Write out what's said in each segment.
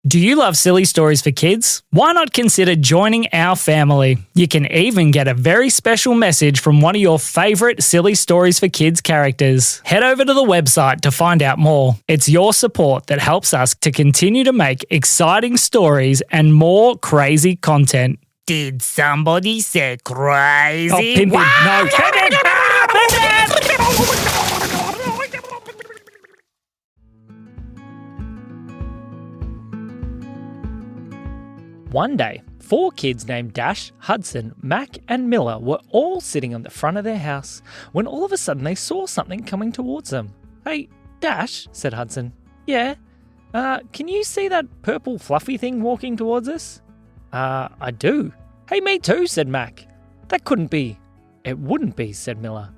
Do you love silly stories for kids? Why not consider joining our family? You can even get a very special message from one of your favourite Silly Stories for Kids characters. Head over to the website to find out more. It's your support that helps us to continue to make exciting stories and more crazy content. Did somebody say crazy? Oh, Pimpin, no. One day, 4 kids named Dash, Hudson, Mac and Miller were all sitting on the front of their house when all of a sudden they saw something coming towards them. "Hey, Dash," said Hudson. "Yeah? Can you see that purple fluffy thing walking towards us?" I do." "Hey, me too," said Mac. "That couldn't be." "It wouldn't be," said Miller.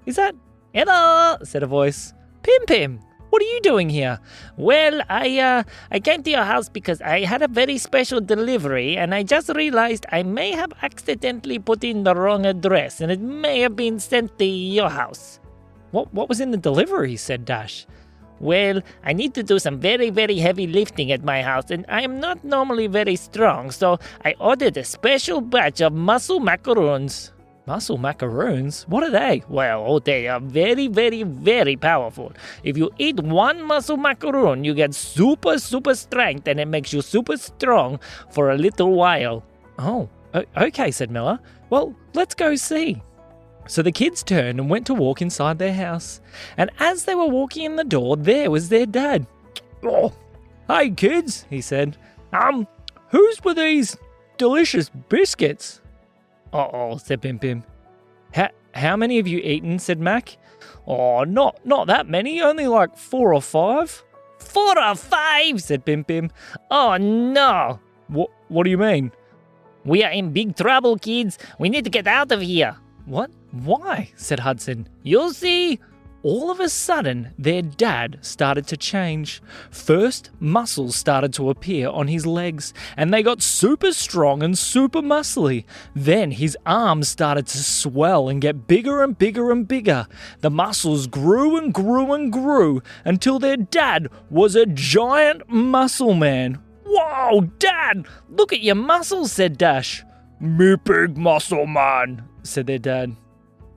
"Is that—" "Hello," said a voice. "Pim, what are you doing here?" Well, I came to your house because I had a very special delivery and I just realized I may have accidentally put in the wrong address and it may have been sent to your house. What was in the delivery?" said Dash. Well, I need to do some very, very heavy lifting at my house and I am not normally very strong, so I ordered a special batch of muscle macaroons. Muscle macaroons? What are they? Well, they are very, very, very powerful. If you eat one muscle macaroon, you get super, super strength and it makes you super strong for a little while. Oh, okay, said Miller. Well, let's go see. So the kids turned and went to walk inside their house. And as they were walking in the door, there was their dad. "Oh, hey kids," he said. Whose were these delicious biscuits?" Uh-oh, said Pim. How many have you eaten?" said Mac. "Oh, not that many, only like 4 or 5. 4 or 5, said Pim. "Oh no." What do you mean?" "We are in big trouble, kids. We need to get out of here." "What? Why?" said Hudson. "You'll see." All of a sudden, their dad started to change. First, muscles started to appear on his legs, and they got super strong and super muscly. Then his arms started to swell and get bigger and bigger and bigger. The muscles grew and grew and grew until their dad was a giant muscle man. "Whoa, Dad! Look at your muscles," said Dash. "Me big muscle man," said their dad.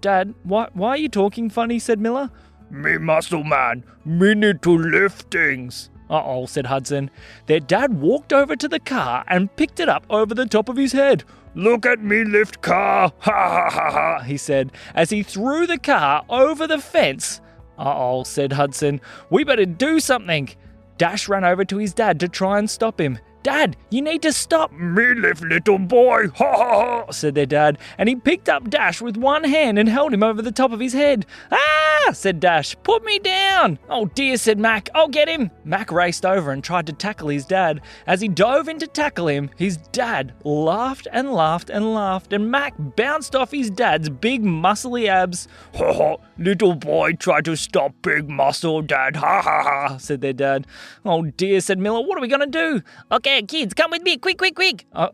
"Dad, why are you talking funny?" said Miller. "Me muscle man, me need to lift things." "Uh-oh," said Hudson. Their dad walked over to the car and picked it up over the top of his head. "Look at me lift car, ha ha ha ha," he said, as he threw the car over the fence. "Uh-oh," said Hudson. "We better do something." Dash ran over to his dad to try and stop him. "Dad, you need to stop." "Me lift little boy, ha ha ha," said their dad, and he picked up Dash with one hand and held him over the top of his head. "Ah," said Dash, "put me down." "Oh dear," said Mac, "I'll get him." Mac raced over and tried to tackle his dad. As he dove in to tackle him, his dad laughed and laughed and laughed, and Mac bounced off his dad's big muscly abs. "Ha ha, little boy tried to stop big muscle dad, ha ha ha," said their dad. "Oh dear," said Miller, "what are we going to do?" "Okay, kids, come with me, quick.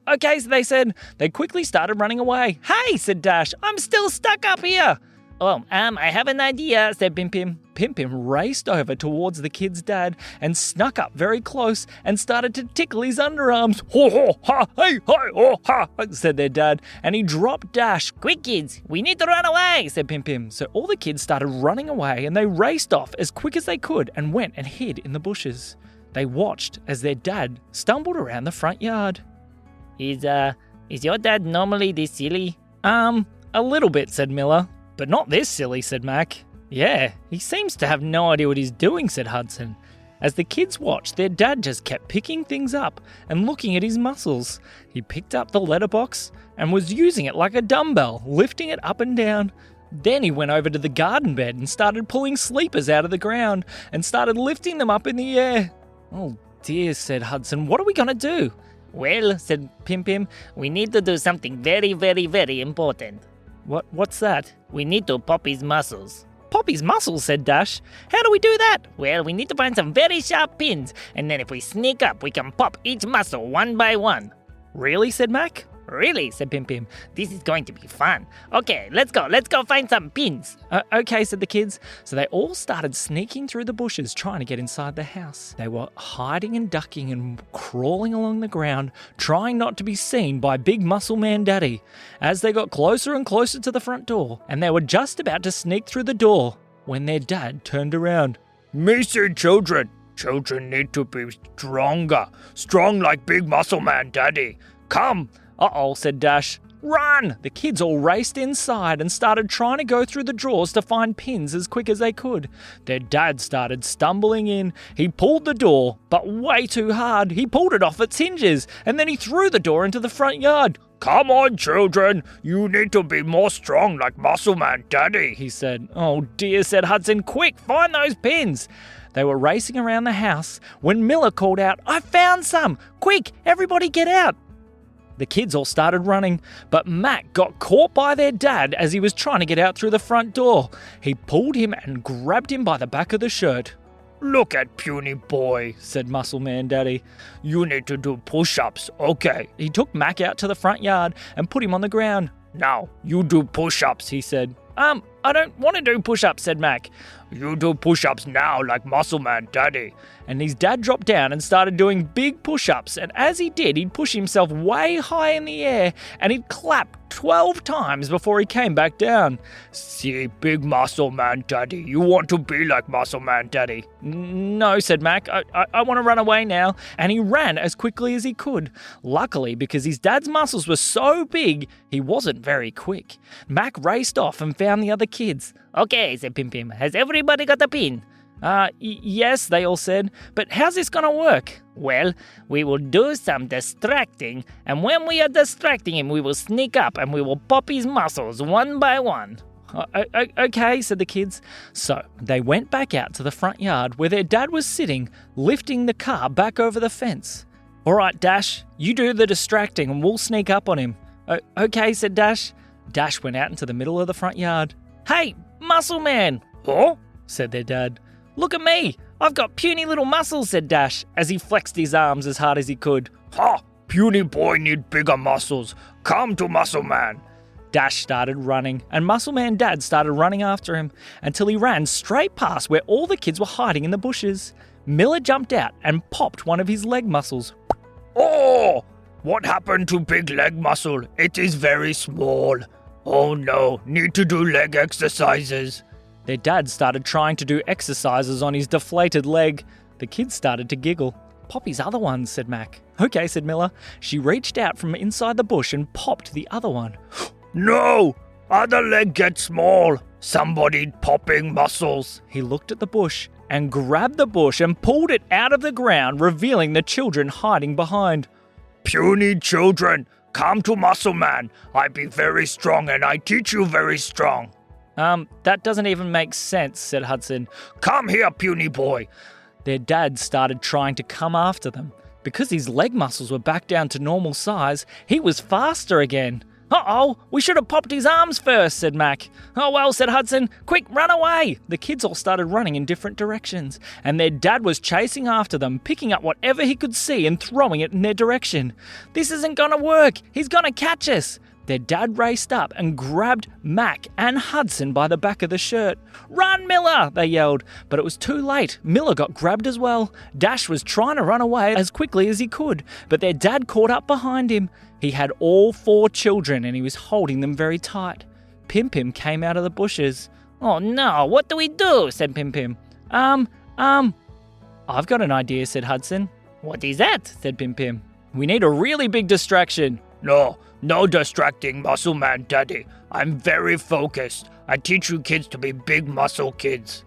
Okay, so they said. They quickly started running away. "Hey," said Dash, "I'm still stuck up here." "Oh, I have an idea," said Pim. Pim raced over towards the kid's dad and snuck up very close and started to tickle his underarms. "Ho ho ha, hey, hi, oh ha," said their dad, and he dropped Dash. "Quick, kids, we need to run away," said Pim. So all the kids started running away and they raced off as quick as they could and went and hid in the bushes. They watched as their dad stumbled around the front yard. Is your dad normally this silly?" A little bit," said Miller. "But not this silly," said Mac. "Yeah, he seems to have no idea what he's doing," said Hudson. As the kids watched, their dad just kept picking things up and looking at his muscles. He picked up the letterbox and was using it like a dumbbell, lifting it up and down. Then he went over to the garden bed and started pulling sleepers out of the ground and started lifting them up in the air. "Oh dear," said Hudson, "what are we going to do?" "Well," said Pim, "we need to do something very, very, very important." What's that?" "We need to pop his muscles." "Pop his muscles," said Dash. "How do we do that?" "Well, we need to find some very sharp pins, and then if we sneak up, we can pop each muscle one by one." "Really?" said Mac. Really? Said Pim Pim. This is going to be fun. Okay, let's go. Let's go find some pins. Okay, said the kids. So they all started sneaking through the bushes trying to get inside the house. They were hiding and ducking and crawling along the ground, trying not to be seen by Big Muscle Man Daddy. As they got closer and closer to the front door, and they were just about to sneak through the door when their dad turned around. Me see children. Children need to be stronger. Strong like Big Muscle Man Daddy. Come. Uh-oh, said Dash. Run! The kids all raced inside and started trying to go through the drawers to find pins as quick as they could. Their dad started stumbling in. He pulled the door, but way too hard. He pulled it off its hinges, and then he threw the door into the front yard. Come on, children. You need to be more strong like Muscle Man Daddy, he said. Oh dear, said Hudson. Quick, find those pins. They were racing around the house when Miller called out, I found some! Quick, everybody get out! The kids all started running, but Mac got caught by their dad as he was trying to get out through the front door. He pulled him and grabbed him by the back of the shirt. Look at puny boy, said Muscle Man Daddy. You need to do push-ups, okay? He took Mac out to the front yard and put him on the ground. Now, you do push-ups, he said. I don't want to do push-ups, said Mac. You do push-ups now like Muscle Man Daddy. And his dad dropped down and started doing big push-ups, and as he did, he'd push himself way high in the air and he'd clap 12 times before he came back down. See, Big Muscle Man Daddy, you want to be like Muscle Man Daddy? No, said Mac. I want to run away now. And he ran as quickly as he could. Luckily, because his dad's muscles were so big, he wasn't very quick. Mac raced off and found the other kids. Okay, said Pim Pim. Has everybody got a pin? Yes, they all said. But how's this going to work? Well, we will do some distracting, and when we are distracting him, we will sneak up and we will pop his muscles one by one. Okay, said the kids. So they went back out to the front yard where their dad was sitting, lifting the car back over the fence. All right, Dash, you do the distracting and we'll sneak up on him. Okay, said Dash. Dash went out into the middle of the front yard. Hey, Muscle Man! Huh? Said their dad. Look at me! I've got puny little muscles, said Dash, as he flexed his arms as hard as he could. Ha! Puny boy need bigger muscles. Come to Muscle Man. Dash started running, and Muscle Man Dad started running after him until he ran straight past where all the kids were hiding in the bushes. Miller jumped out and popped one of his leg muscles. Oh! What happened to big leg muscle? It is very small. Oh no, need to do leg exercises. Their dad started trying to do exercises on his deflated leg. The kids started to giggle. Pop his other one, said Mac. Okay, said Miller. She reached out from inside the bush and popped the other one. No! Other leg gets small. Somebody popping muscles. He looked at the bush and grabbed the bush and pulled it out of the ground, revealing the children hiding behind. Puny children, come to Muscle Man. I be very strong and I teach you very strong. That doesn't even make sense, said Hudson. Come here, puny boy. Their dad started trying to come after them. Because his leg muscles were back down to normal size, he was faster again. Uh-oh, we should have popped his arms first, said Mac. Oh well, said Hudson. Quick, run away! The kids all started running in different directions, and their dad was chasing after them, picking up whatever he could see and throwing it in their direction. This isn't gonna work! He's gonna catch us! Their dad raced up and grabbed Mac and Hudson by the back of the shirt. Run, Miller! They yelled, but it was too late. Miller got grabbed as well. Dash was trying to run away as quickly as he could, but their dad caught up behind him. He had all 4 children and he was holding them very tight. Pim Pim came out of the bushes. Oh no, what do we do? Said Pim Pim. I've got an idea, said Hudson. What is that? Said Pim Pim. We need a really big distraction. No distracting, Muscle Man Daddy. I'm very focused. I teach you kids to be big muscle kids.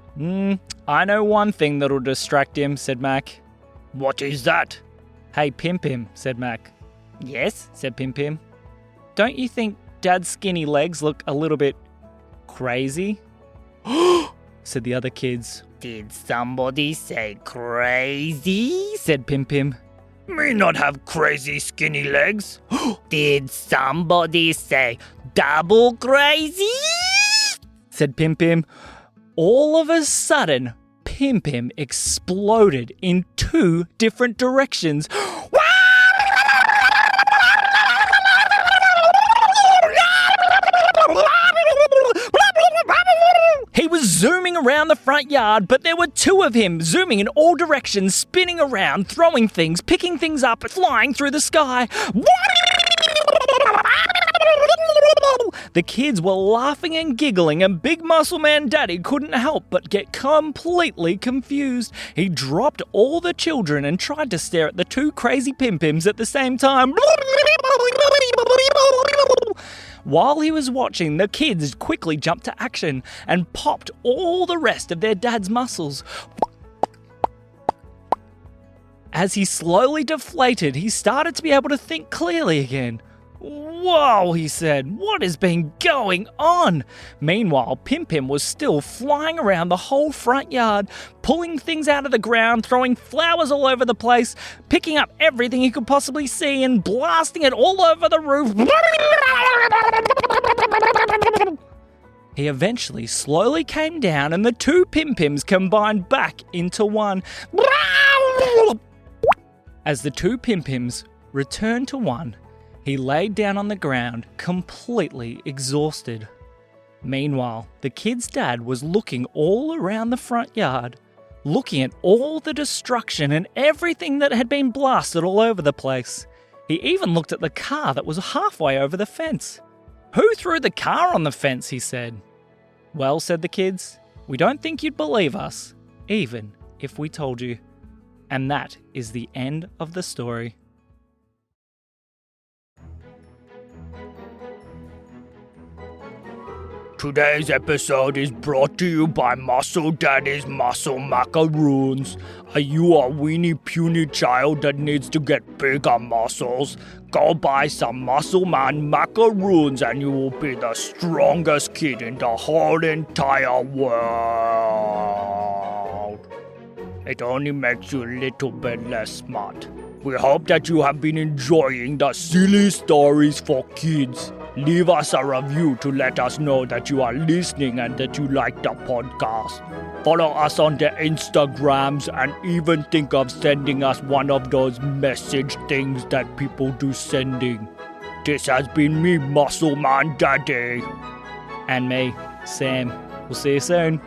I know one thing that'll distract him, said Mac. What is that? Hey, Pim Pim, said Mac. Yes, said Pim Pim. Don't you think Dad's skinny legs look a little bit crazy? Said the other kids. Did somebody say crazy? Said Pim Pim. Me not have crazy skinny legs. Did somebody say double crazy? Said Pim Pim. All of a sudden, Pim Pim exploded in 2 different directions. zooming around the front yard, but there were two of him zooming in all directions, spinning around, throwing things, picking things up, flying through the sky. The kids were laughing and giggling, and Big Muscle Man Daddy couldn't help but get completely confused. He dropped all the children and tried to stare at the two crazy Pim-Pims at the same time. While he was watching, the kids quickly jumped to action and popped all the rest of their dad's muscles. As he slowly deflated, he started to be able to think clearly again. "Whoa," he said, "what has been going on?" Meanwhile, Pim-Pim was still flying around the whole front yard, pulling things out of the ground, throwing flowers all over the place, picking up everything he could possibly see and blasting it all over the roof. He eventually slowly came down and the two Pim-Pims combined back into one. As the two Pim-Pims returned to one, he laid down on the ground, completely exhausted. Meanwhile, the kid's dad was looking all around the front yard, looking at all the destruction and everything that had been blasted all over the place. He even looked at the car that was halfway over the fence. "Who threw the car on the fence?" he said. "Well," said the kids, "we don't think you'd believe us, even if we told you." And that is the end of the story. Today's episode is brought to you by Muscle Daddy's Muscle Macaroons. Are you a weeny puny child that needs to get bigger muscles? Go buy some Muscle Man macaroons and you will be the strongest kid in the whole entire world. It only makes you a little bit less smart. We hope that you have been enjoying the silly stories for kids. Leave us a review to let us know that you are listening and that you like the podcast. Follow us on the Instagrams and even think of sending us one of those message things that people do sending. This has been me, Muscle Man Daddy. And me, Sam. We'll see you soon.